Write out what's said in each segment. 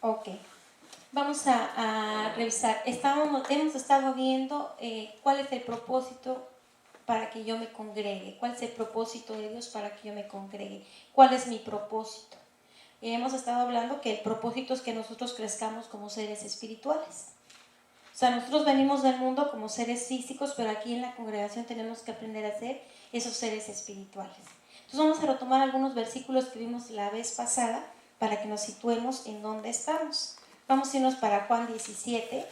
Ok. Vamos a revisar. Hemos estado viendo cuál es el propósito para que yo me congregue. ¿Cuál es el propósito de Dios para que yo me congregue? ¿Cuál es mi propósito? Y hemos estado hablando que el propósito es que nosotros crezcamos como seres espirituales. O sea, nosotros venimos del mundo como seres físicos, pero aquí en la congregación tenemos que aprender a ser esos seres espirituales. Entonces vamos a retomar algunos versículos que vimos la vez pasada para que nos situemos en dónde estamos. Vamos a irnos para Juan 17.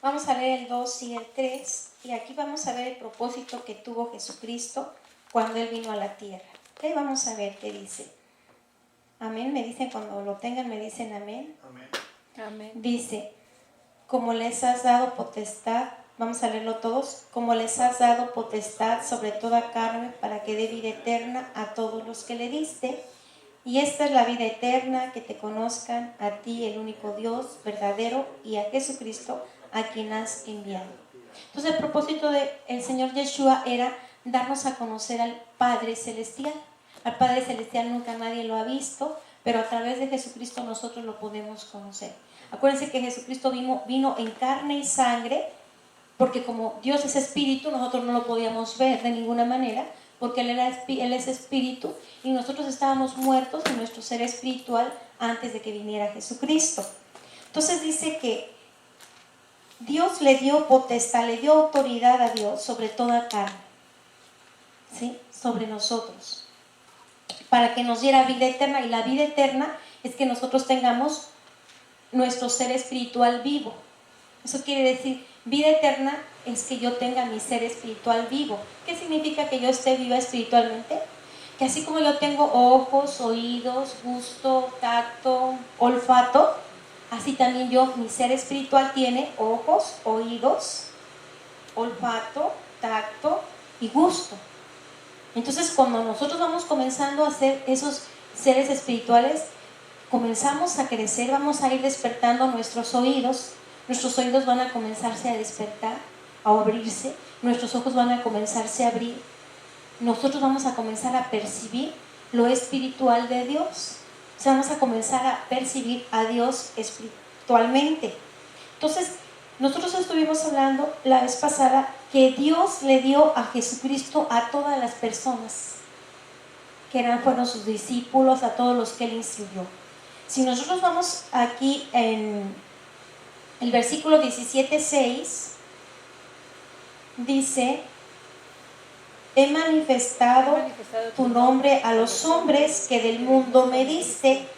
Vamos a leer el 2 y el 3, y aquí vamos a ver el propósito que tuvo Jesucristo cuando Él vino a la tierra. ¿Okay? Vamos a ver qué dice. Amén, me dicen cuando lo tengan, me dicen amén. Amén. Amén. Dice, como les has dado potestad, vamos a leerlo todos, como les has dado potestad sobre toda carne para que dé vida eterna a todos los que le diste. Y esta es la vida eterna, que te conozcan a ti, el único Dios verdadero, y a Jesucristo, a quien has enviado. Entonces el propósito del Señor Yeshua era darnos a conocer al Padre Celestial. Al Padre Celestial nunca nadie lo ha visto, pero a través de Jesucristo nosotros lo podemos conocer. Acuérdense que Jesucristo vino en carne y sangre, porque como Dios es espíritu, nosotros no lo podíamos ver de ninguna manera, porque Él es espíritu, y nosotros estábamos muertos en nuestro ser espiritual antes de que viniera Jesucristo. Entonces dice que Dios le dio potestad, le dio autoridad a Dios sobre toda carne, ¿sí? Sobre nosotros, para que nos diera vida eterna. Y la vida eterna es que nosotros tengamos nuestro ser espiritual vivo. Eso quiere decir, vida eterna es que yo tenga mi ser espiritual vivo. ¿Qué significa que yo esté viva espiritualmente? Que así como yo tengo ojos, oídos, gusto, tacto, olfato, así también mi ser espiritual tiene ojos, oídos, olfato, tacto y gusto. Entonces, cuando nosotros vamos comenzando a ser esos seres espirituales, comenzamos a crecer, vamos a ir despertando nuestros oídos van a comenzarse a despertar, a abrirse, nuestros ojos van a comenzarse a abrir, nosotros vamos a comenzar a percibir lo espiritual de Dios, o sea, vamos a comenzar a percibir a Dios espiritualmente. Entonces, nosotros estuvimos hablando la vez pasada que Dios le dio a Jesucristo a todas las personas que fueron sus discípulos, a todos los que Él instruyó. Si nosotros vamos aquí en el versículo 17:6, dice, he manifestado tu nombre a los hombres que del mundo me diste,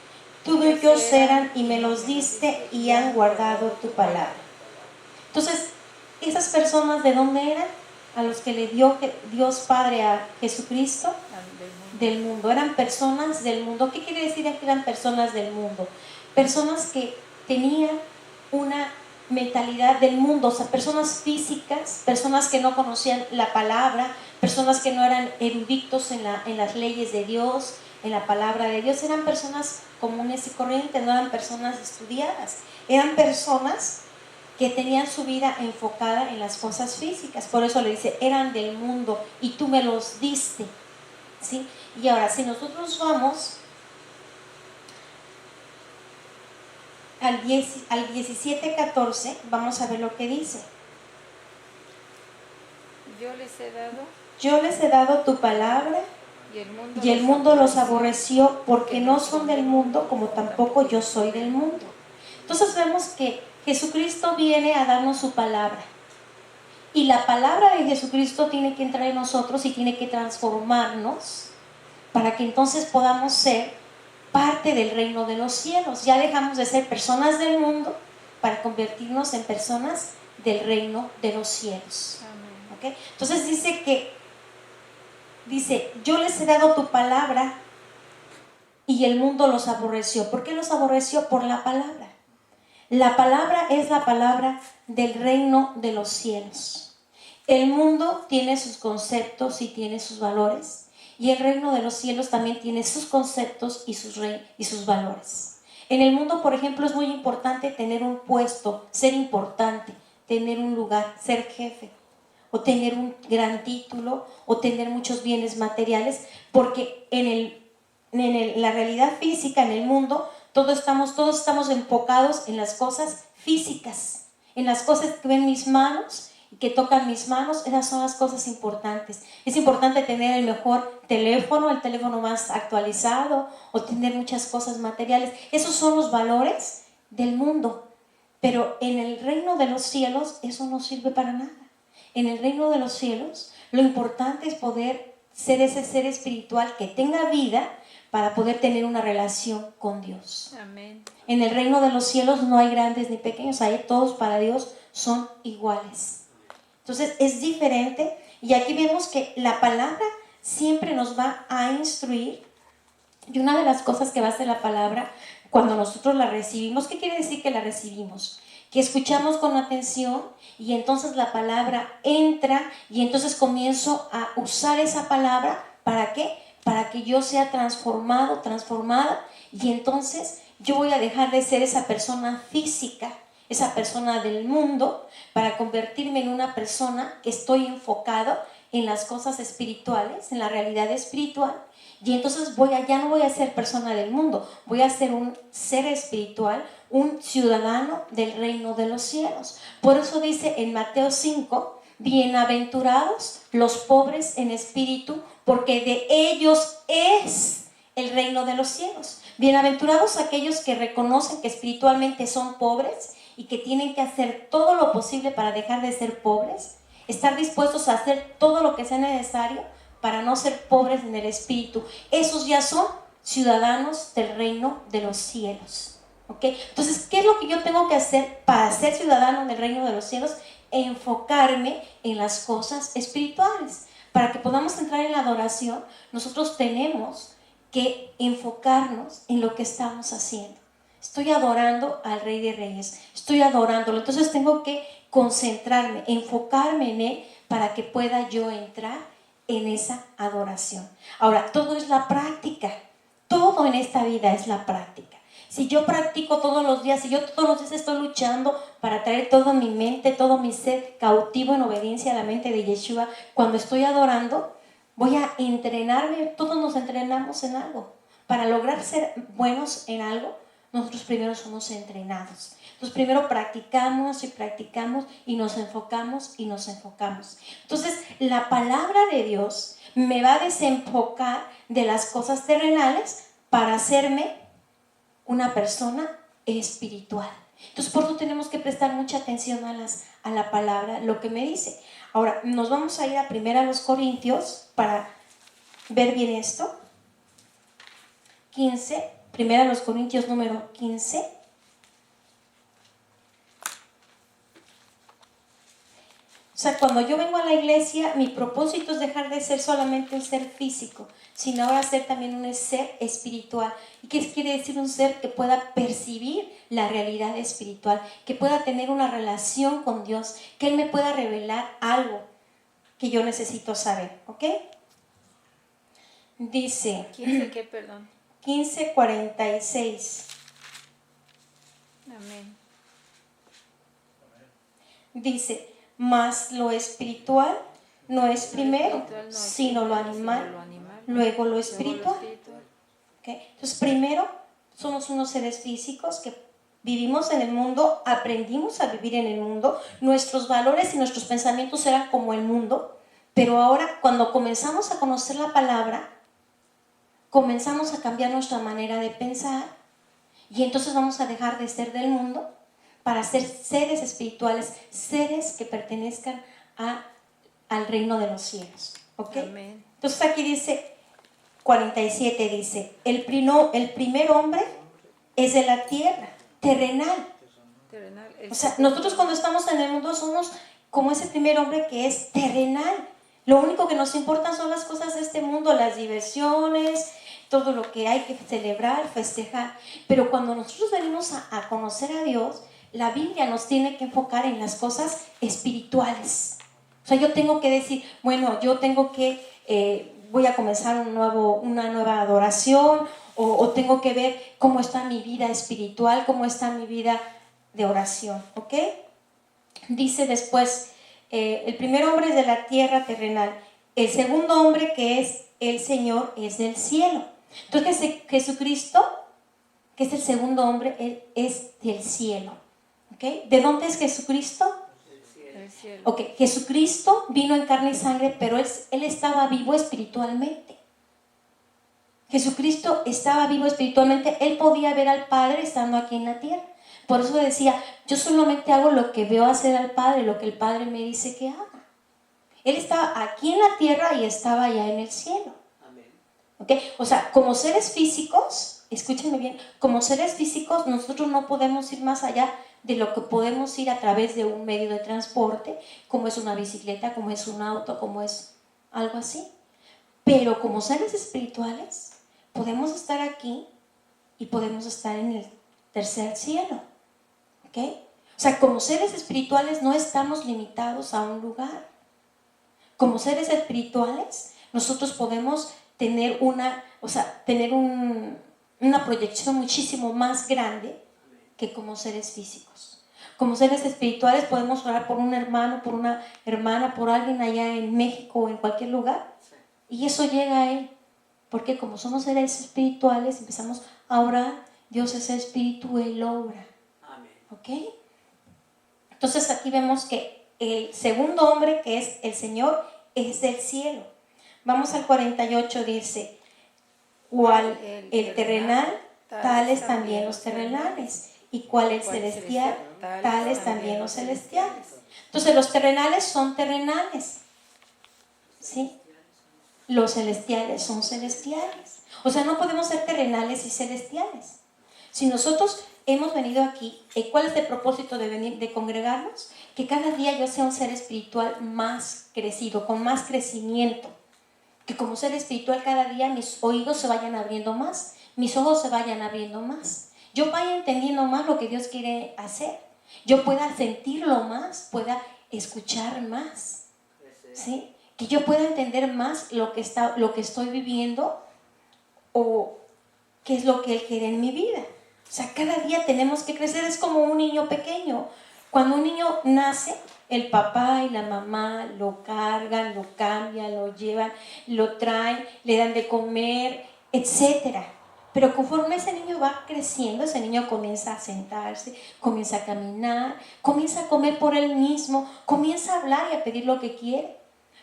tuyos eran y me los diste y han guardado tu palabra. Entonces, esas personas, ¿de dónde eran? A los que le dio Dios Padre a Jesucristo, del mundo. Eran personas del mundo. ¿Qué quiere decir que eran personas del mundo? Personas que tenían una mentalidad del mundo, o sea, personas físicas, personas que no conocían la palabra, personas que no eran eruditos en las leyes de Dios, en la palabra de Dios. Eran personas comunes y corrientes, no eran personas estudiadas, eran personas que tenían su vida enfocada en las cosas físicas. Por eso le dice, eran del mundo y tú me los diste, ¿sí? Y ahora, si nosotros vamos al 17:14, vamos a ver lo que dice. Yo les he dado tu palabra y el mundo los aborreció porque no son del mundo, como tampoco yo soy del mundo. Entonces vemos que Jesucristo viene a darnos su palabra. Y la palabra de Jesucristo tiene que entrar en nosotros y tiene que transformarnos para que entonces podamos ser parte del reino de los cielos. Ya dejamos de ser personas del mundo para convertirnos en personas del reino de los cielos. ¿Okay? Entonces dice, yo les he dado tu palabra y el mundo los aborreció. ¿Por qué los aborreció? Por la palabra. La palabra es la palabra del reino de los cielos. El mundo tiene sus conceptos y tiene sus valores, y el reino de los cielos también tiene sus conceptos y sus valores. En el mundo, por ejemplo, es muy importante tener un puesto, ser importante, tener un lugar, ser jefe, o tener un gran título, o tener muchos bienes materiales, porque la realidad física, en el mundo, todos estamos enfocados en las cosas físicas, en las cosas que ven mis manos y que tocan mis manos. Esas son las cosas importantes. Es importante tener el mejor teléfono, el teléfono más actualizado, o tener muchas cosas materiales. Esos son los valores del mundo, pero en el reino de los cielos eso no sirve para nada. En el reino de los cielos lo importante es poder ser ese ser espiritual que tenga vida para poder tener una relación con Dios. Amén. En el reino de los cielos no hay grandes ni pequeños, ahí todos para Dios son iguales. Entonces es diferente, y aquí vemos que la palabra siempre nos va a instruir. Y una de las cosas que va a hacer la palabra cuando nosotros la recibimos, ¿qué quiere decir que la recibimos? Que escuchamos con atención, y entonces la palabra entra, y entonces comienzo a usar esa palabra. ¿Para qué? Para que yo sea transformado, transformada, y entonces yo voy a dejar de ser esa persona física, esa persona del mundo, para convertirme en una persona que estoy enfocado en las cosas espirituales, en la realidad espiritual. Y entonces ya no voy a ser persona del mundo, voy a ser un ser espiritual, un ciudadano del reino de los cielos. Por eso dice en Mateo 5, bienaventurados los pobres en espíritu, porque de ellos es el reino de los cielos. Bienaventurados aquellos que reconocen que espiritualmente son pobres y que tienen que hacer todo lo posible para dejar de ser pobres, estar dispuestos a hacer todo lo que sea necesario para no ser pobres en el espíritu. Esos ya son ciudadanos del reino de los cielos. ¿Ok? Entonces, ¿qué es lo que yo tengo que hacer para ser ciudadano del reino de los cielos? Enfocarme en las cosas espirituales. Para que podamos entrar en la adoración, nosotros tenemos que enfocarnos en lo que estamos haciendo. Estoy adorando al Rey de Reyes, estoy adorándolo, entonces tengo que concentrarme, enfocarme en Él para que pueda yo entrar en esa adoración. Ahora, todo es la práctica, todo en esta vida es la práctica. Si yo practico todos los días, si yo todos los días estoy luchando para traer toda mi mente, todo mi ser cautivo en obediencia a la mente de Yeshua, cuando estoy adorando, voy a entrenarme. Todos nos entrenamos en algo. Para lograr ser buenos en algo, nosotros primero somos entrenados. Entonces primero practicamos y practicamos, y nos enfocamos y nos enfocamos. Entonces la palabra de Dios me va a desenfocar de las cosas terrenales para hacerme una persona espiritual. Entonces por eso tenemos que prestar mucha atención a la palabra, lo que me dice. Ahora nos vamos a ir a 1 Corintios para ver bien esto. 15, 1 Corintios número 15. O sea, cuando yo vengo a la iglesia, mi propósito es dejar de ser solamente un ser físico, sino ahora ser también un ser espiritual. ¿Y qué quiere decir un ser que pueda percibir la realidad espiritual, que pueda tener una relación con Dios, que Él me pueda revelar algo que yo necesito saber? ¿Ok? Dice... ¿15 qué, perdón? 15:46. Amén. Dice, mas lo espiritual no es primero, sino lo animal, luego lo espiritual. ¿Okay? Entonces primero somos unos seres físicos que vivimos en el mundo, aprendimos a vivir en el mundo, nuestros valores y nuestros pensamientos eran como el mundo, pero ahora cuando comenzamos a conocer la palabra, comenzamos a cambiar nuestra manera de pensar, y entonces vamos a dejar de ser del mundo para ser seres espirituales, seres que pertenezcan al reino de los cielos. ¿Ok? Amén. Entonces aquí dice, 47 dice, el primer hombre es de la tierra, terrenal. O sea, nosotros cuando estamos en el mundo somos como ese primer hombre que es terrenal. Lo único que nos importan son las cosas de este mundo, las diversiones, todo lo que hay que celebrar, festejar. Pero cuando nosotros venimos a conocer a Dios, la Biblia nos tiene que enfocar en las cosas espirituales. O sea, yo tengo que decir, bueno, yo tengo que, voy a comenzar una nueva adoración, o tengo que ver cómo está mi vida espiritual, cómo está mi vida de oración, ¿ok? Dice después, el primer hombre es de la tierra terrenal, el segundo hombre que es el Señor es del cielo. Entonces Jesucristo, que es el segundo hombre, él es del cielo, ¿ok? ¿De dónde es Jesucristo? Del cielo. Ok, Jesucristo vino en carne y sangre, pero él estaba vivo espiritualmente. Jesucristo estaba vivo espiritualmente, él podía ver al Padre estando aquí en la tierra. Por eso decía, yo solamente hago lo que veo hacer al Padre, lo que el Padre me dice que haga. Él estaba aquí en la tierra y estaba allá en el cielo. ¿Okay? O sea, como seres físicos, escúchenme bien, como seres físicos nosotros no podemos ir más allá de lo que podemos ir a través de un medio de transporte, como es una bicicleta, como es un auto, como es algo así. Pero como seres espirituales, podemos estar aquí y podemos estar en el tercer cielo. ¿Ok? O sea, como seres espirituales no estamos limitados a un lugar. Como seres espirituales, nosotros podemos tener una proyección muchísimo más grande que como seres físicos. Como seres espirituales podemos orar por un hermano, por una hermana, por alguien allá en México o en cualquier lugar, y eso llega a él, porque como somos seres espirituales, empezamos a orar, Dios es espíritu, Él obra. ¿Ok? Entonces aquí vemos que el segundo hombre, que es el Señor, es del cielo. Vamos al 48, dice, cual el terrenal, tales también los terrenales, y cual el celestial, tales también los celestiales. Entonces los terrenales son terrenales, ¿sí? Los celestiales son celestiales. O sea, no podemos ser terrenales y celestiales. Si nosotros hemos venido aquí, ¿cuál es el propósito de venir, de congregarnos? Que cada día yo sea un ser espiritual más crecido, con más crecimiento. Que como ser espiritual cada día mis oídos se vayan abriendo más, mis ojos se vayan abriendo más. Yo vaya entendiendo más lo que Dios quiere hacer. Yo pueda sentirlo más, pueda escuchar más. ¿Sí? Que yo pueda entender más lo que estoy viviendo o qué es lo que Él quiere en mi vida. O sea, cada día tenemos que crecer, es como un niño pequeño. Cuando un niño nace, el papá y la mamá lo cargan, lo cambian, lo llevan, lo traen, le dan de comer, etc. Pero conforme ese niño va creciendo, ese niño comienza a sentarse, comienza a caminar, comienza a comer por él mismo, comienza a hablar y a pedir lo que quiere.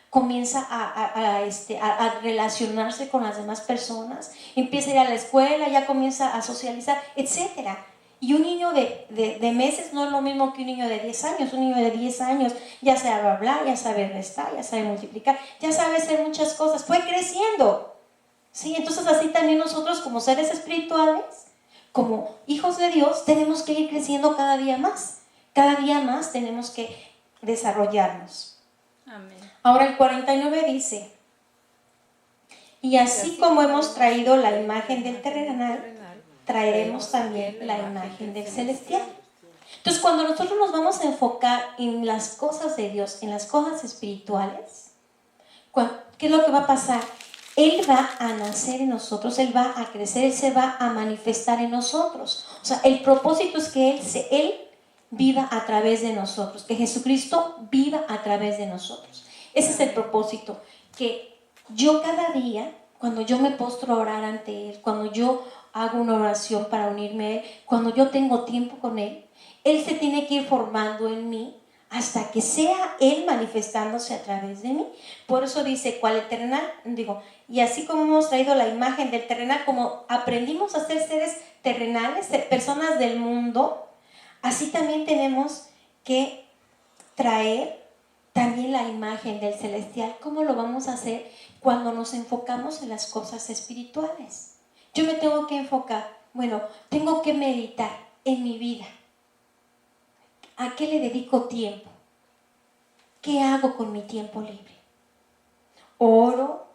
Comienza a relacionarse con las demás personas, empieza a ir a la escuela, ya comienza a socializar, etc. Y un niño de meses no es lo mismo que un niño de 10 años. Un niño de 10 años ya sabe hablar, ya sabe restar, ya sabe multiplicar, ya sabe hacer muchas cosas, fue creciendo. ¿Sí? Entonces así también nosotros como seres espirituales, como hijos de Dios, tenemos que ir creciendo cada día más. Cada día más tenemos que desarrollarnos. Amén. Ahora el 49 dice, y así como hemos traído la imagen del terrenal, traeremos también la imagen del celestial. Entonces cuando nosotros nos vamos a enfocar en las cosas de Dios, en las cosas espirituales, ¿qué es lo que va a pasar? Él va a nacer en nosotros, Él va a crecer, Él se va a manifestar en nosotros. O sea, el propósito es que Él viva a través de nosotros, que Jesucristo viva a través de nosotros. Ese es el propósito, que yo cada día, cuando yo me postro a orar ante Él, cuando yo hago una oración para unirme a Él, cuando yo tengo tiempo con Él, Él se tiene que ir formando en mí hasta que sea Él manifestándose a través de mí. Por eso dice, ¿cuál el terrenal? Y así como hemos traído la imagen del terrenal, como aprendimos a ser seres terrenales, personas del mundo, así también tenemos que traer también la imagen del celestial. ¿Cómo lo vamos a hacer? Cuando nos enfocamos en las cosas espirituales. Yo me tengo que enfocar, tengo que meditar en mi vida. ¿A qué le dedico tiempo? ¿Qué hago con mi tiempo libre? Oro,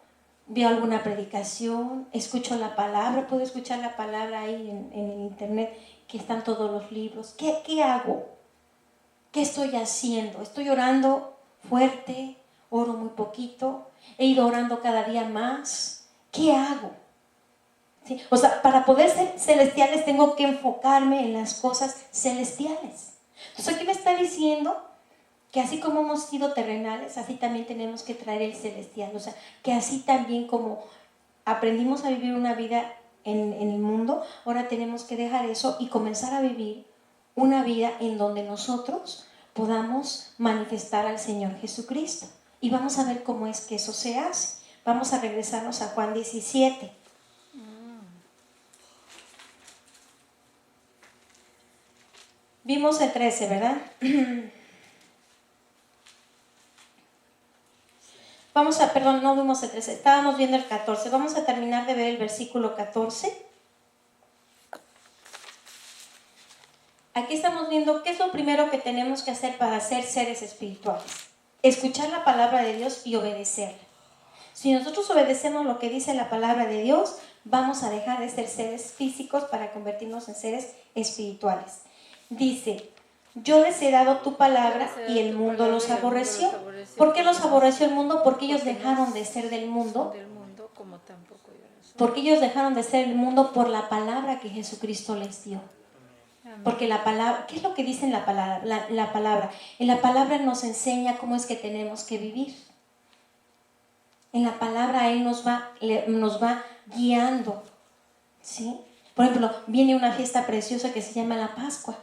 veo alguna predicación, escucho la palabra, puedo escuchar la palabra ahí en el internet, que están todos los libros. ¿Qué hago? ¿Qué estoy haciendo? ¿Estoy orando fuerte? ¿Oro muy poquito? ¿He ido orando cada día más? ¿Qué hago? ¿Sí? O sea, para poder ser celestiales tengo que enfocarme en las cosas celestiales. Entonces aquí me está diciendo que así como hemos sido terrenales, así también tenemos que traer el celestial. O sea, que así también como aprendimos a vivir una vida en el mundo, ahora tenemos que dejar eso y comenzar a vivir una vida en donde nosotros podamos manifestar al Señor Jesucristo. Y vamos a ver cómo es que eso se hace. Vamos a regresarnos a Juan 17. Vimos el 13, ¿verdad? No vimos el 13, estábamos viendo el 14. Vamos a terminar de ver el versículo 14. Aquí estamos viendo qué es lo primero que tenemos que hacer para ser seres espirituales. Escuchar la palabra de Dios y obedecerla. Si nosotros obedecemos lo que dice la palabra de Dios, vamos a dejar de ser seres físicos para convertirnos en seres espirituales. Dice, yo les he dado tu palabra y el mundo los aborreció. ¿Por qué los aborreció el mundo? Porque ellos dejaron de ser del mundo. Porque ellos dejaron de ser el mundo por la palabra que Jesucristo les dio. Porque la palabra, ¿qué es lo que dice en la palabra? La palabra. En la palabra nos enseña cómo es que tenemos que vivir. En la palabra Él nos va guiando. ¿Sí? Por ejemplo, viene una fiesta preciosa que se llama la Pascua.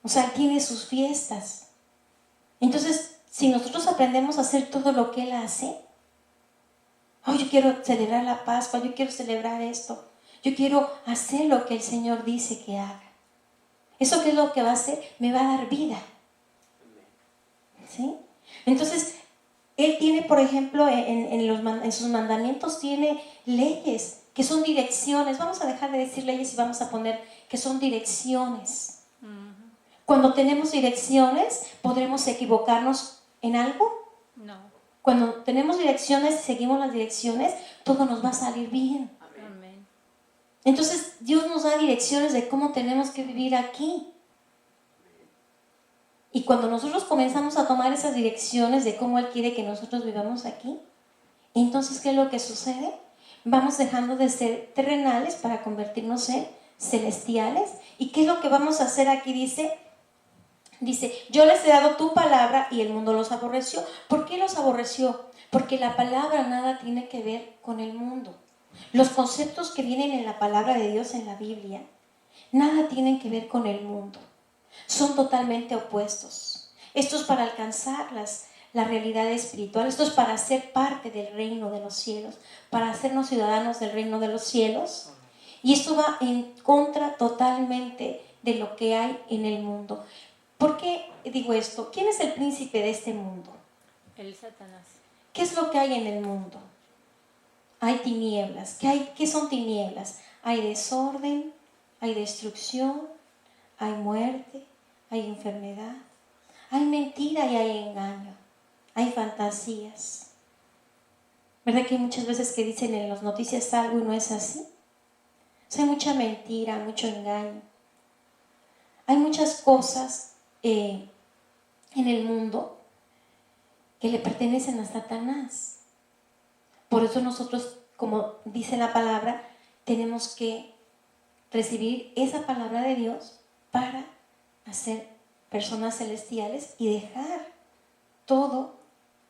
O sea, Él tiene sus fiestas. Entonces, si nosotros aprendemos a hacer todo lo que Él hace, yo quiero celebrar la Pascua, yo quiero celebrar esto, yo quiero hacer lo que el Señor dice que haga. ¿Eso qué es lo que va a hacer? Me va a dar vida. ¿Sí? Entonces, Él tiene, por ejemplo, en sus mandamientos tiene leyes, que son direcciones. Vamos a dejar de decir leyes y vamos a poner que son direcciones. Cuando tenemos direcciones, ¿podremos equivocarnos en algo? No. Cuando tenemos direcciones y seguimos las direcciones, todo nos va a salir bien. Amén. Entonces, Dios nos da direcciones de cómo tenemos que vivir aquí. Y cuando nosotros comenzamos a tomar esas direcciones de cómo Él quiere que nosotros vivamos aquí, entonces, ¿qué es lo que sucede? Vamos dejando de ser terrenales para convertirnos en celestiales. ¿Y qué es lo que vamos a hacer aquí? Dice, yo les he dado tu palabra y el mundo los aborreció. ¿Por qué los aborreció? Porque la palabra nada tiene que ver con el mundo. Los conceptos que vienen en la palabra de Dios en la Biblia, nada tienen que ver con el mundo. Son totalmente opuestos. Esto es para alcanzar la realidad espiritual. Esto es para ser parte del reino de los cielos, para hacernos ciudadanos del reino de los cielos. Y esto va en contra totalmente de lo que hay en el mundo. ¿Por qué digo esto? ¿Quién es el príncipe de este mundo? El Satanás. ¿Qué es lo que hay en el mundo? Hay tinieblas. ¿Qué son tinieblas? Hay desorden, hay destrucción, hay muerte, hay enfermedad, hay mentira y hay engaño, hay fantasías. ¿Verdad que hay muchas veces que dicen en las noticias algo y no es así? O sea, hay mucha mentira, mucho engaño. Hay muchas cosas en el mundo que le pertenecen a Satanás. Por eso nosotros, como dice la palabra, tenemos que recibir esa palabra de Dios para hacer personas celestiales y dejar todo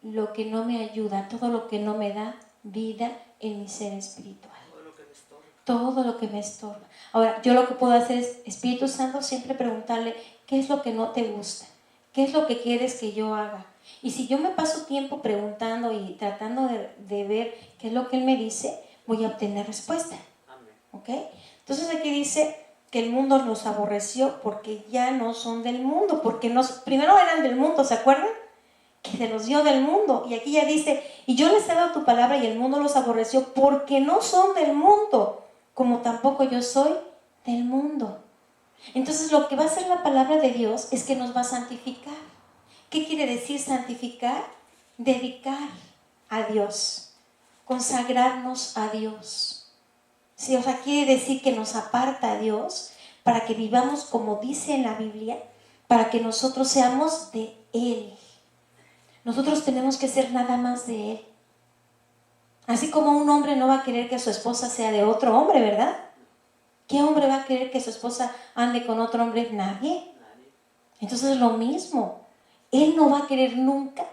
lo que no me ayuda, todo lo que no me da vida en mi ser espiritual. Todo lo que me estorba. Ahora, yo lo que puedo hacer es, Espíritu Santo, siempre preguntarle, ¿qué es lo que no te gusta? ¿Qué es lo que quieres que yo haga? Y si yo me paso tiempo preguntando y tratando de ver qué es lo que Él me dice, voy a obtener respuesta. ¿Ok? Entonces aquí dice que el mundo los aborreció porque ya no son del mundo, porque primero eran del mundo, ¿se acuerdan? Que se los dio del mundo. Y aquí ya dice, y yo les he dado tu palabra y el mundo los aborreció porque no son del mundo, como tampoco yo soy del mundo. Entonces lo que va a hacer la palabra de Dios es que nos va a santificar. ¿Qué quiere decir santificar? Dedicar a Dios, consagrarnos a Dios. Sí, o sea, quiere decir que nos aparta a Dios para que vivamos como dice en la Biblia, para que nosotros seamos de Él. Nosotros tenemos que ser nada más de Él. Así como un hombre no va a querer que su esposa sea de otro hombre, ¿verdad? ¿Qué hombre va a querer que su esposa ande con otro hombre? Nadie. Entonces es lo mismo. Él no va a querer nunca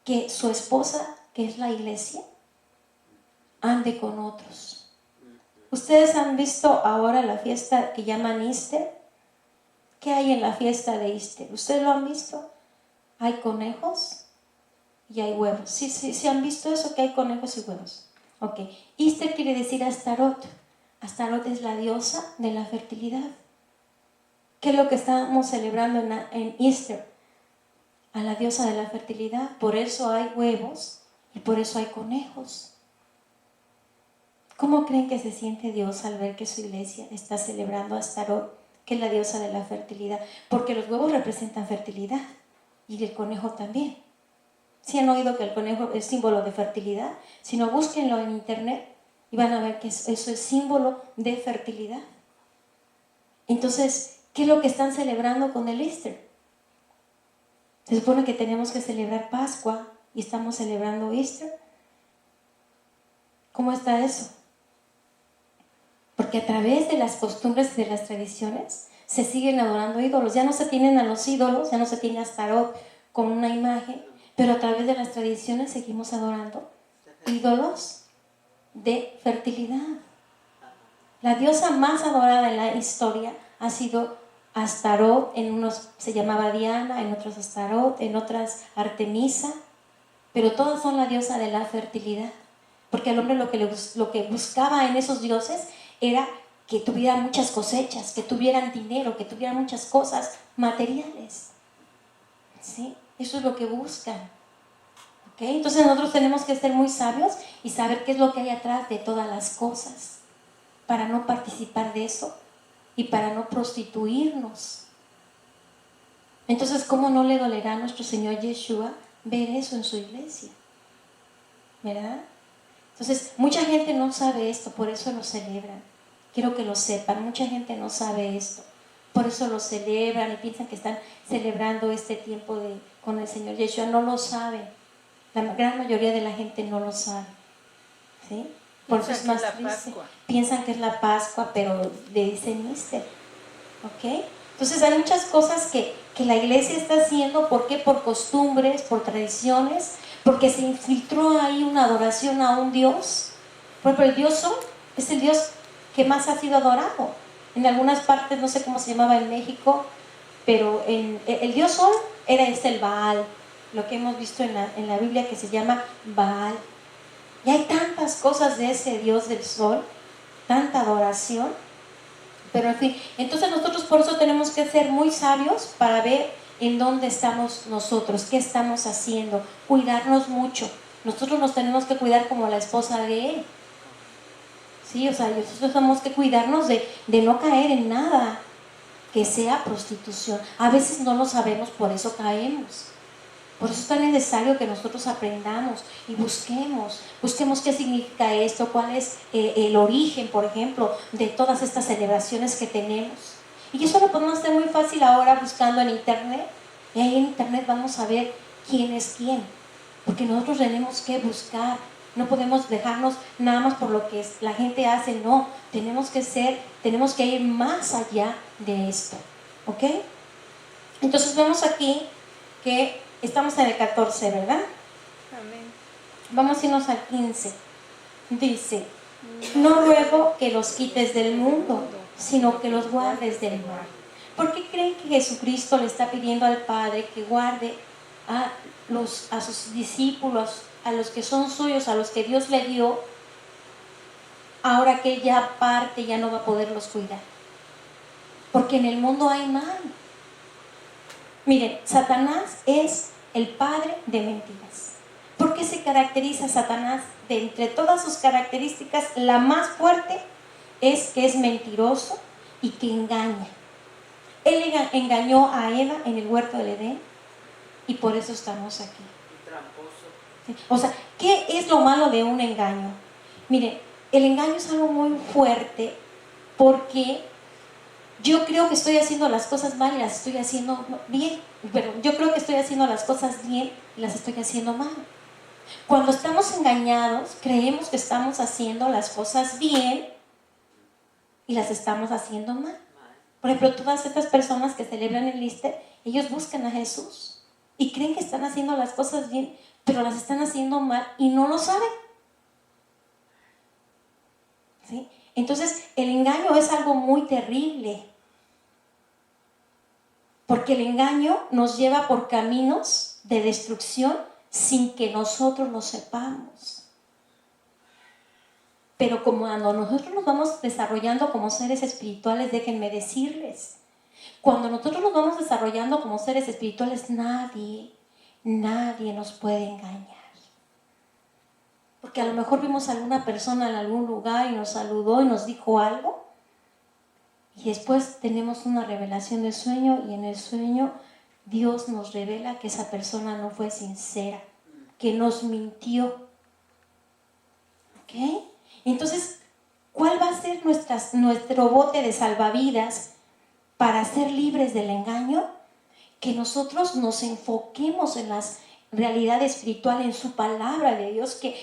que su esposa, que es la iglesia, ande con otros. ¿Ustedes han visto ahora la fiesta que llaman Easter? ¿Qué hay en la fiesta de Easter? ¿Ustedes lo han visto? Hay conejos y hay huevos. ¿Sí han visto eso? Que hay conejos y huevos. Ok. Easter quiere decir Astarot. Astarot es la diosa de la fertilidad. ¿Qué es lo que estamos celebrando en Easter? A la diosa de la fertilidad. Por eso hay huevos y por eso hay conejos. ¿Cómo creen que se siente Dios al ver que su iglesia está celebrando a Astarot, que es la diosa de la fertilidad? Porque los huevos representan fertilidad y el conejo también. ¿Sí han oído que el conejo es símbolo de fertilidad? Si no, búsquenlo en internet y van a ver que eso es símbolo de fertilidad. Entonces, ¿qué es lo que están celebrando con el Easter? Se supone que tenemos que celebrar Pascua y estamos celebrando Easter. ¿Cómo está eso? Porque a través de las costumbres y de las tradiciones se siguen adorando ídolos. Ya no se tienen a los ídolos, ya no se tiene a Astarot con una imagen, pero a través de las tradiciones seguimos adorando ídolos de fertilidad. La diosa más adorada en la historia ha sido Astarot. En unos se llamaba Diana, en otros Astarot, en otras Artemisa, pero todas son la diosa de la fertilidad. Porque al hombre lo que buscaba en esos dioses era que tuvieran muchas cosechas, que tuvieran dinero, que tuvieran muchas cosas materiales. ¿Sí? Eso es lo que buscan. ¿Okay? Entonces nosotros tenemos que ser muy sabios y saber qué es lo que hay atrás de todas las cosas, para no participar de eso y para no prostituirnos. Entonces, ¿cómo no le dolerá a nuestro Señor Yeshua ver eso en su iglesia? ¿Verdad? Entonces, mucha gente no sabe esto, por eso lo celebran. Quiero que lo sepan, mucha gente no sabe esto, por eso lo celebran y piensan que están celebrando este tiempo con el Señor Yeshua. No lo saben, la gran mayoría de la gente no lo sabe, ¿sí? Por eso es más triste. Piensan que es la Pascua, pero le dicen Easter, ¿ok? Entonces hay muchas cosas que la iglesia está haciendo. ¿Por qué? Por costumbres, por tradiciones, porque se infiltró ahí una adoración a un Dios. Por ejemplo, el Dios Sol es el Dios que más ha sido adorado. En algunas partes, no sé cómo se llamaba en México, pero el Dios Sol es el Baal, lo que hemos visto en la Biblia, que se llama Baal. Y hay tantas cosas de ese Dios del Sol, tanta adoración. Pero en fin, entonces nosotros por eso tenemos que ser muy sabios para ver en dónde estamos nosotros, qué estamos haciendo, cuidarnos mucho. Nosotros nos tenemos que cuidar como la esposa de él. Sí, o sea, nosotros tenemos que cuidarnos de no caer en nada que sea prostitución. A veces no lo sabemos, por eso caemos. Por eso es tan necesario que nosotros aprendamos y busquemos qué significa esto, cuál es el origen, por ejemplo, de todas estas celebraciones que tenemos. Y eso lo podemos hacer muy fácil ahora buscando en internet. Y ahí en internet vamos a ver quién es quién. Porque nosotros tenemos que buscar. No podemos dejarnos nada más por lo que la gente hace, no. Tenemos que ir más allá de esto. ¿Ok? Entonces vemos aquí que estamos en el 14, ¿verdad? Amén. Vamos a irnos al 15. Dice: no ruego que los quites del mundo, sino que los guardes del mal. ¿Por qué creen que Jesucristo le está pidiendo al Padre que guarde a sus discípulos, a los que son suyos, a los que Dios le dio, ahora que ya parte, ya no va a poderlos cuidar? Porque en el mundo hay mal. Miren, Satanás es el padre de mentiras. ¿Por qué se caracteriza Satanás? De entre todas sus características, la más fuerte es que es mentiroso y que engaña. Él engañó a Eva en el huerto del Edén y por eso estamos aquí. ¿Sí? O sea, ¿qué es lo malo de un engaño? Miren, el engaño es algo muy fuerte porque yo creo que estoy haciendo las cosas mal y las estoy haciendo bien. Pero yo creo que estoy haciendo las cosas bien y las estoy haciendo mal. Cuando estamos engañados, creemos que estamos haciendo las cosas bien y las estamos haciendo mal. Por ejemplo, todas estas personas que celebran el Easter, ellos buscan a Jesús y creen que están haciendo las cosas bien, pero las están haciendo mal y no lo saben. ¿Sí? Entonces, el engaño es algo muy terrible, porque el engaño nos lleva por caminos de destrucción sin que nosotros lo sepamos. Pero como cuando nosotros nos vamos desarrollando como seres espirituales, déjenme decirles, cuando nosotros nos vamos desarrollando como seres espirituales, nadie nos puede engañar. Porque a lo mejor vimos a alguna persona en algún lugar y nos saludó y nos dijo algo, y después tenemos una revelación de sueño, y en el sueño Dios nos revela que esa persona no fue sincera, que nos mintió. ¿Ok? Entonces, ¿cuál va a ser nuestro bote de salvavidas para ser libres del engaño? Que nosotros nos enfoquemos en las realidades espirituales, en su palabra de Dios, que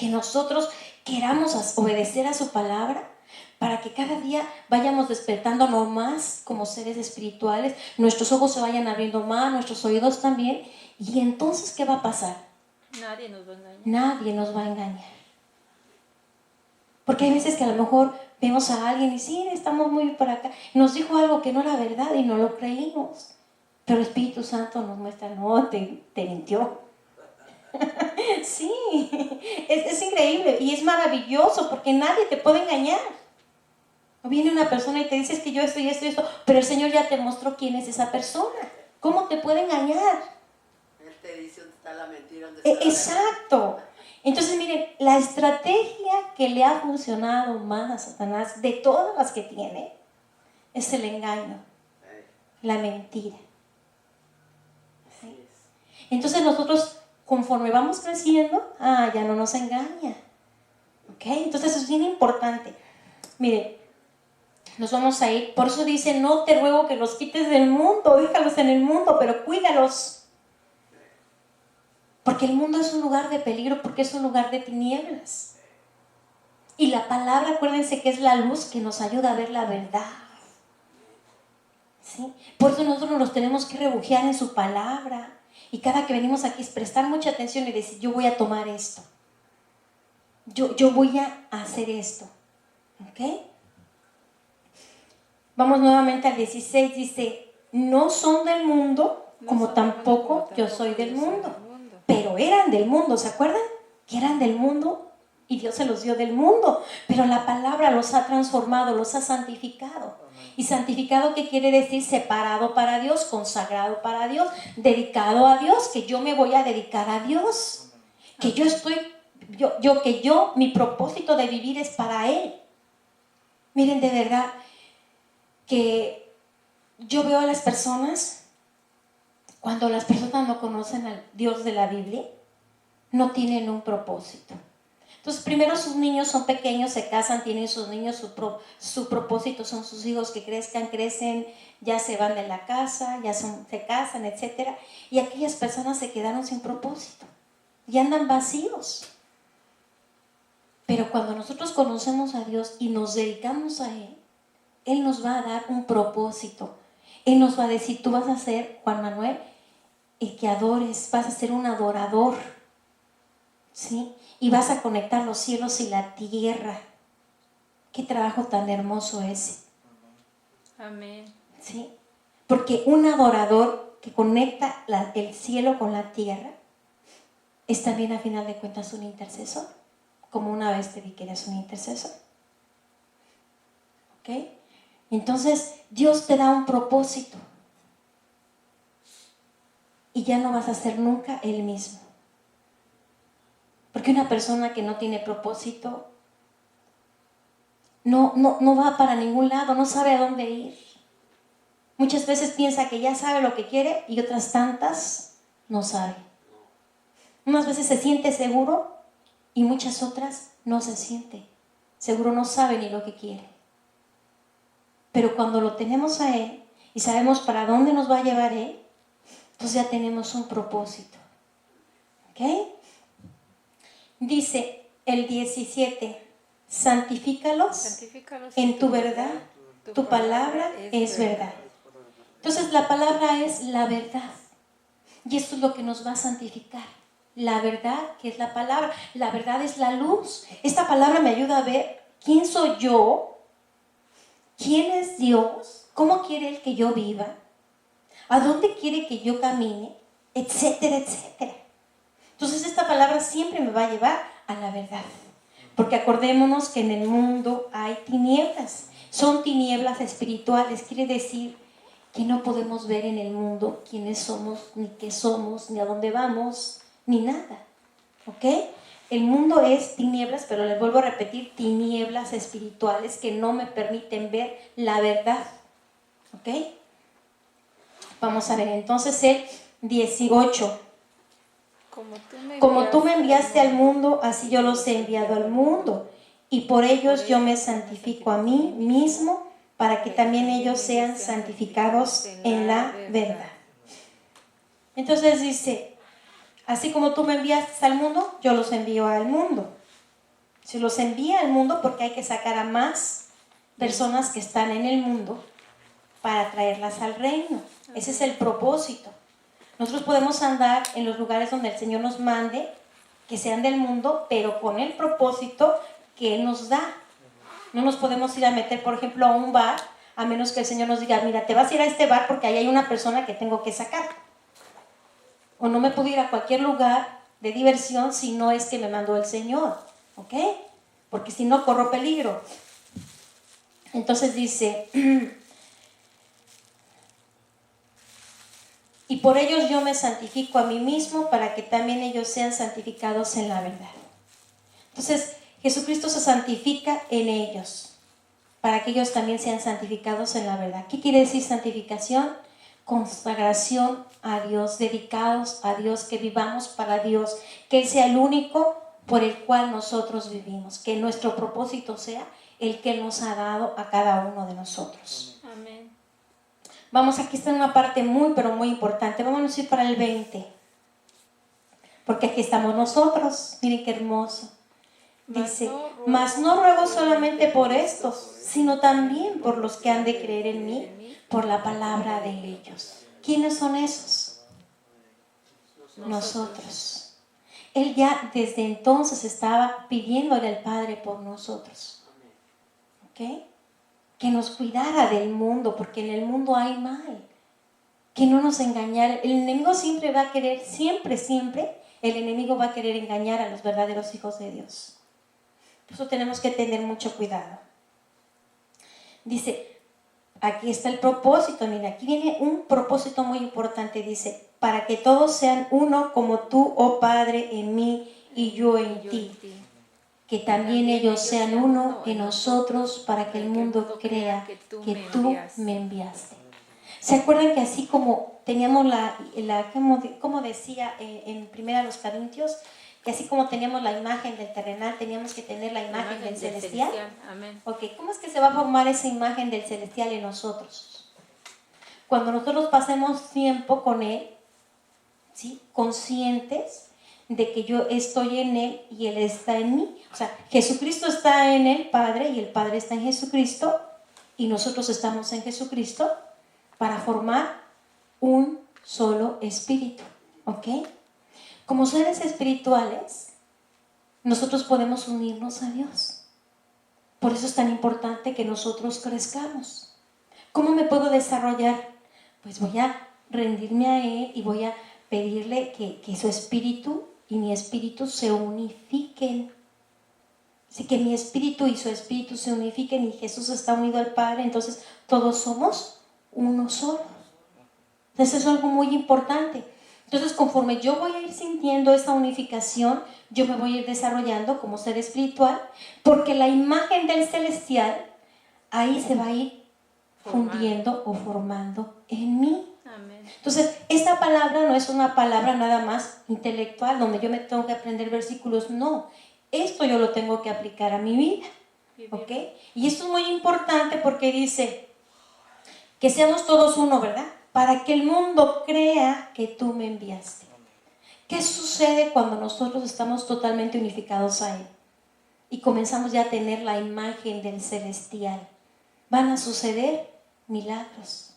nosotros queramos obedecer a su palabra, para que cada día vayamos despertándonos más como seres espirituales, nuestros ojos se vayan abriendo más, nuestros oídos también, y entonces, ¿qué va a pasar? Nadie nos va a engañar. Nadie nos va a engañar. Porque hay veces que a lo mejor vemos a alguien y sí, estamos muy por acá, nos dijo algo que no era verdad y no lo creímos, pero el Espíritu Santo nos muestra, no, te mintió. Sí, es increíble y es maravilloso, porque nadie te puede engañar. O viene una persona y te dice que yo esto y esto y esto, pero el Señor ya te mostró quién es esa persona. ¿Cómo te puede engañar? Él te dice dónde está la mentira, dónde está la verdad. Exacto. Entonces, miren, la estrategia que le ha funcionado más a Satanás, de todas las que tiene, es el engaño, la mentira. ¿Sí? Entonces nosotros, conforme vamos creciendo, ya no nos engaña. ¿Ok? Entonces eso es bien importante. Miren, nos vamos a ir, por eso dice, no te ruego que los quites del mundo, déjalos en el mundo, pero cuídalos. Porque el mundo es un lugar de peligro, porque es un lugar de tinieblas. Y la palabra, acuérdense que es la luz que nos ayuda a ver la verdad. ¿Sí? Por eso nosotros nos tenemos que refugiar en su palabra. Y cada que venimos aquí es prestar mucha atención y decir, yo voy a tomar esto. Yo voy a hacer esto. ¿Ok? Vamos nuevamente al 16, dice, no son del mundo, como tampoco yo soy del mundo. Pero eran del mundo, ¿se acuerdan? Que eran del mundo y Dios se los dio del mundo. Pero la palabra los ha transformado, los ha santificado. ¿Y santificado qué quiere decir? Separado para Dios, consagrado para Dios, dedicado a Dios, que yo me voy a dedicar a Dios. Que mi propósito de vivir es para Él. Miren, de verdad, que yo veo a las personas, cuando las personas no conocen al Dios de la Biblia, no tienen un propósito. Entonces, primero sus niños son pequeños, se casan, tienen sus niños, su propósito son sus hijos que crezcan, crecen, ya se van de la casa, se casan, etc. Y aquellas personas se quedaron sin propósito y andan vacíos. Pero cuando nosotros conocemos a Dios y nos dedicamos a Él, Él nos va a dar un propósito. Él nos va a decir, tú vas a ser, Juan Manuel, el que adores, vas a ser un adorador, ¿sí? Y vas a conectar los cielos y la tierra. Qué trabajo tan hermoso ese. Amén. ¿Sí? Porque un adorador que conecta el cielo con la tierra es también, a final de cuentas, un intercesor. Como una vez te vi que eres un intercesor. ¿Ok? Entonces, Dios te da un propósito. Y ya no vas a ser nunca el mismo. Porque una persona que no tiene propósito no va para ningún lado, no sabe a dónde ir. Muchas veces piensa que ya sabe lo que quiere y otras tantas no sabe. Unas veces se siente seguro y muchas otras no se siente seguro, no sabe ni lo que quiere. Pero cuando lo tenemos a Él y sabemos para dónde nos va a llevar Él, entonces ya tenemos un propósito. ¿Ok? Dice el 17, santifícalos en tu verdad, tu palabra es verdad. Entonces la palabra es la verdad. Y esto es lo que nos va a santificar. La verdad, que es la palabra. La verdad es la luz. Esta palabra me ayuda a ver quién soy yo, quién es Dios, cómo quiere Él que yo viva, a dónde quiere que yo camine, etcétera, etcétera. Entonces esta palabra siempre me va a llevar a la verdad. Porque acordémonos que en el mundo hay tinieblas. Son tinieblas espirituales. Quiere decir que no podemos ver en el mundo quiénes somos, ni qué somos, ni a dónde vamos, ni nada. ¿Ok? El mundo es tinieblas, pero les vuelvo a repetir, tinieblas espirituales que no me permiten ver la verdad. ¿Ok? Vamos a ver entonces el 18. Como tú me enviaste al mundo, así yo los he enviado al mundo. Y por ellos yo me santifico a mí mismo, para que también ellos sean santificados en la verdad. Entonces dice, así como tú me enviaste al mundo, yo los envío al mundo. Se los envía al mundo porque hay que sacar a más personas que están en el mundo para traerlas al reino. Ese es el propósito. Nosotros podemos andar en los lugares donde el Señor nos mande, que sean del mundo, pero con el propósito que Él nos da. No nos podemos ir a meter, por ejemplo, a un bar, a menos que el Señor nos diga, mira, te vas a ir a este bar porque ahí hay una persona que tengo que sacar. O no me puedo ir a cualquier lugar de diversión si no es que me mandó el Señor. ¿Ok? Porque si no, corro peligro. Entonces dice, y por ellos yo me santifico a mí mismo, para que también ellos sean santificados en la verdad. Entonces, Jesucristo se santifica en ellos, para que ellos también sean santificados en la verdad. ¿Qué quiere decir santificación? Consagración a Dios, dedicados a Dios, que vivamos para Dios, que Él sea el único por el cual nosotros vivimos, que nuestro propósito sea el que Él nos ha dado a cada uno de nosotros. Amén. Vamos, aquí está una parte muy, pero muy importante. Vamos a ir para el 20, porque aquí estamos nosotros. Miren qué hermoso. Dice, mas no ruego solamente por estos, sino también por los que han de creer en mí, por la palabra de ellos. ¿Quiénes son esos? Nosotros. Él ya desde entonces estaba pidiéndole al Padre por nosotros. ¿Ok? Que nos cuidara del mundo, porque en el mundo hay mal. Que no nos engañara. El enemigo siempre va a querer, siempre, el enemigo va a querer engañar a los verdaderos hijos de Dios. Por eso tenemos que tener mucho cuidado. Dice, aquí está el propósito, mira, aquí viene un propósito muy importante, dice, para que todos sean uno como tú, oh Padre, en mí y yo en ti. Que también ellos sean uno en nosotros, para que el mundo crea que tú me enviaste. ¿Se acuerdan que así como teníamos como decía en 1 Corintios, que así como teníamos la imagen del terrenal, teníamos que tener la imagen del celestial? Amén. Ok, ¿cómo es que se va a formar esa imagen del celestial en nosotros? Cuando nosotros pasemos tiempo con Él, ¿sí? Conscientes de que yo estoy en Él y Él está en mí. O sea, Jesucristo está en el Padre y el Padre está en Jesucristo y nosotros estamos en Jesucristo para formar un solo espíritu. ¿Ok? Como seres espirituales, nosotros podemos unirnos a Dios. Por eso es tan importante que nosotros crezcamos. ¿Cómo me puedo desarrollar? Pues voy a rendirme a Él y voy a pedirle que su espíritu y mi espíritu se unifiquen. Así que mi espíritu y su espíritu se unifiquen y Jesús está unido al Padre, entonces todos somos uno solo. Entonces eso es algo muy importante. Entonces conforme yo voy a ir sintiendo esa unificación, yo me voy a ir desarrollando como ser espiritual, porque la imagen del celestial ahí se va a ir fundiendo o formando en mí. Amén. Entonces, esta palabra no es una palabra nada más intelectual, donde yo me tengo que aprender versículos, no. Esto yo lo tengo que aplicar a mi vida, ¿ok? Y esto es muy importante porque dice que seamos todos uno, ¿verdad? Para que el mundo crea que tú me enviaste. ¿Qué sucede cuando nosotros estamos totalmente unificados a Él? Y comenzamos ya a tener la imagen del celestial. Van a suceder milagros,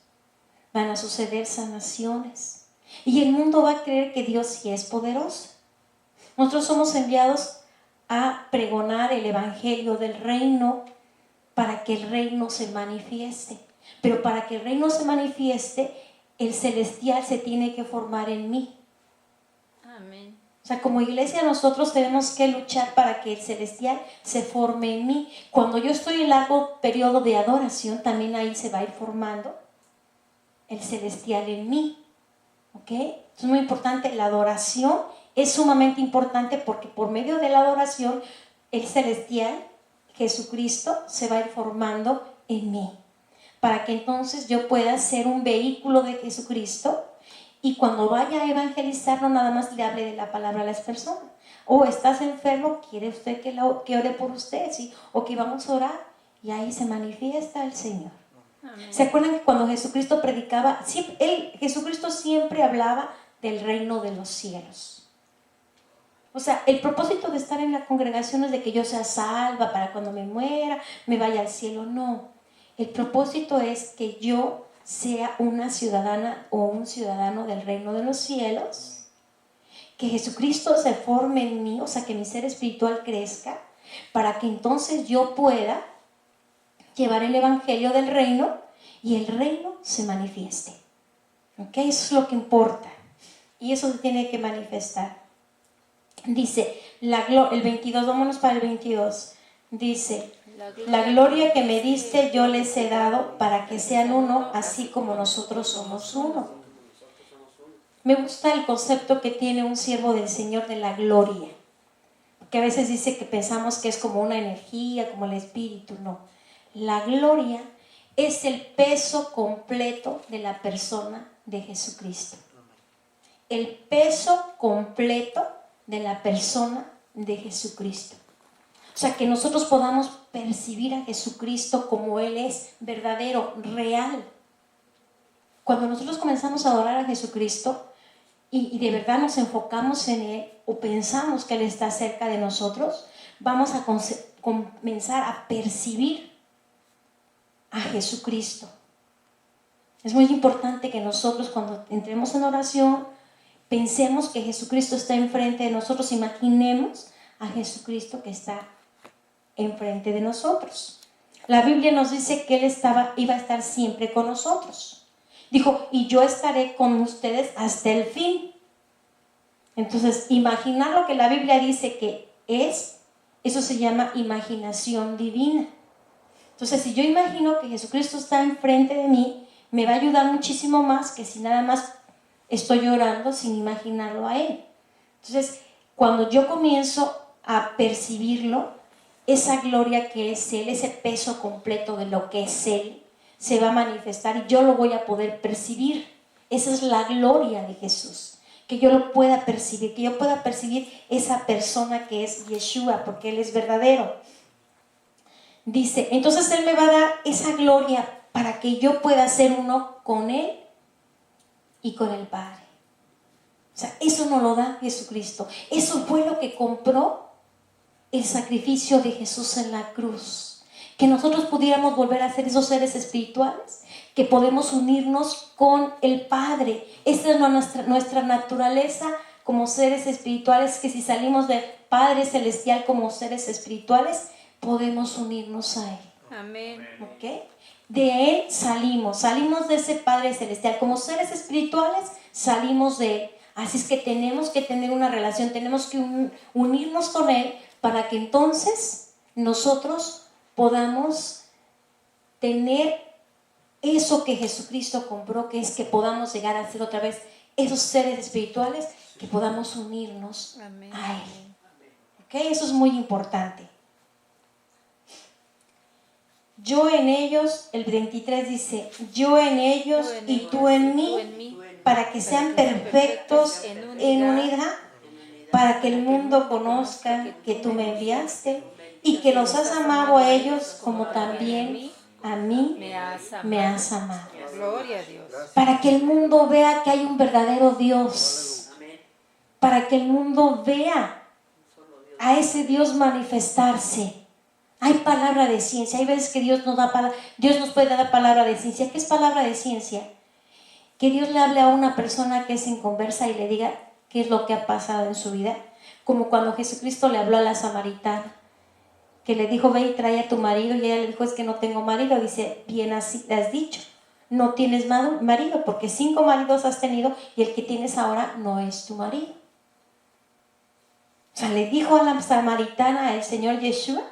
van a suceder sanaciones. Y el mundo va a creer que Dios sí es poderoso. Nosotros somos enviados a pregonar el evangelio del reino para que el reino se manifieste. Pero para que el reino se manifieste, el celestial se tiene que formar en mí. Amén. O sea, como iglesia nosotros tenemos que luchar para que el celestial se forme en mí. Cuando yo estoy en largo periodo de adoración, también ahí se va a ir formando el celestial en mí. ¿Ok? Es muy importante. La adoración es sumamente importante porque por medio de la adoración, el celestial, Jesucristo, se va a ir formando en mí. Para que entonces yo pueda ser un vehículo de Jesucristo. Y cuando vaya a evangelizar, no nada más le hable de la palabra a las personas. O estás enfermo, ¿quiere usted que ore por usted? ¿Sí? O que vamos a orar. Y ahí se manifiesta el Señor. Amén. ¿Se acuerdan que cuando Jesucristo predicaba, Jesucristo siempre hablaba del reino de los cielos? O sea, el propósito de estar en la congregación es de que yo sea salva para cuando me muera, me vaya al cielo. No. El propósito es que yo sea una ciudadana o un ciudadano del reino de los cielos, que Jesucristo se forme en mí, o sea, que mi ser espiritual crezca, para que entonces yo pueda llevar el evangelio del reino y el reino se manifieste. ¿Ok? Eso es lo que importa. Y eso se tiene que manifestar. Dice, el 22, vámonos para el 22. Dice, la gloria que me diste yo les he dado para que sean uno, así como nosotros somos uno. Me gusta el concepto que tiene un siervo del Señor de la gloria. Porque a veces dice que pensamos que es como una energía, como el espíritu. No. La gloria es el peso completo de la persona de Jesucristo. El peso completo de la persona de Jesucristo. O sea, que nosotros podamos percibir a Jesucristo como Él es, verdadero, real. Cuando nosotros comenzamos a adorar a Jesucristo y de verdad nos enfocamos en Él o pensamos que Él está cerca de nosotros, vamos a comenzar a percibir a Jesucristo. Es muy importante que nosotros cuando entremos en oración pensemos que Jesucristo está enfrente de nosotros, imaginemos a Jesucristo que está enfrente de nosotros. La Biblia nos dice que Él iba a estar siempre con nosotros. Dijo, y yo estaré con ustedes hasta el fin. Entonces, imaginar lo que la Biblia dice que es, eso se llama imaginación divina. Entonces, si yo imagino que Jesucristo está enfrente de mí, me va a ayudar muchísimo más que si nada más estoy orando sin imaginarlo a Él. Entonces, cuando yo comienzo a percibirlo, esa gloria que es Él, ese peso completo de lo que es Él, se va a manifestar y yo lo voy a poder percibir. Esa es la gloria de Jesús, que yo lo pueda percibir, que yo pueda percibir esa persona que es Yeshua, porque Él es verdadero. Dice, entonces Él me va a dar esa gloria para que yo pueda ser uno con Él y con el Padre. O sea, eso no lo da Jesucristo. Eso fue lo que compró el sacrificio de Jesús en la cruz. Que nosotros pudiéramos volver a ser esos seres espirituales, que podemos unirnos con el Padre. Esta es nuestra naturaleza como seres espirituales, que si salimos del Padre Celestial como seres espirituales, podemos unirnos a Él. Amén. ¿Ok? De Él salimos de ese Padre Celestial. Como seres espirituales salimos de Él. Así es que tenemos que tener una relación, tenemos que unirnos con Él para que entonces nosotros podamos tener eso que Jesucristo compró, que es que podamos llegar a ser otra vez esos seres espirituales, que podamos unirnos Amén. a Él. ¿Ok? Eso es muy importante. Yo en ellos, el 23 dice, yo en ellos y tú en mí, para que sean perfectos en unidad, para que el mundo conozca que tú me enviaste y que los has amado a ellos como también a mí me has amado. Gloria a Dios. Para que el mundo vea que hay un verdadero Dios. para que el mundo vea a ese Dios manifestarse. Hay palabra de ciencia. Hay veces que Dios nos puede dar palabra de ciencia. ¿Qué es palabra de ciencia? Que Dios le hable a una persona que es inconversa y le diga qué es lo que ha pasado en su vida. Como cuando Jesucristo le habló a la samaritana, que le dijo, ve y trae a tu marido, y ella le dijo, es que no tengo marido. Dice, bien así has dicho, no tienes marido, porque 5 maridos has tenido y el que tienes ahora no es tu marido. O sea, le dijo a la samaritana el Señor Yeshua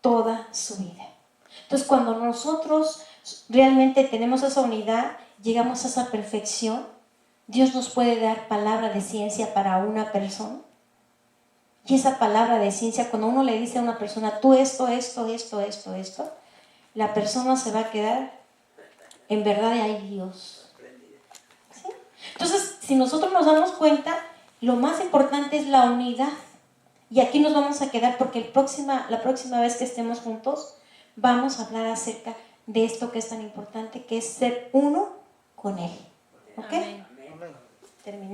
toda su vida. Entonces, cuando nosotros realmente tenemos esa unidad, llegamos a esa perfección, Dios nos puede dar palabra de ciencia para una persona. Y esa palabra de ciencia, cuando uno le dice a una persona, tú esto, la persona se va a quedar, en verdad hay Dios. ¿Sí? Entonces, si nosotros nos damos cuenta, lo más importante es la unidad. Y aquí nos vamos a quedar porque la próxima vez que estemos juntos, vamos a hablar acerca de esto que es tan importante, que es ser uno con Él. ¿Ok? Amén. Terminamos.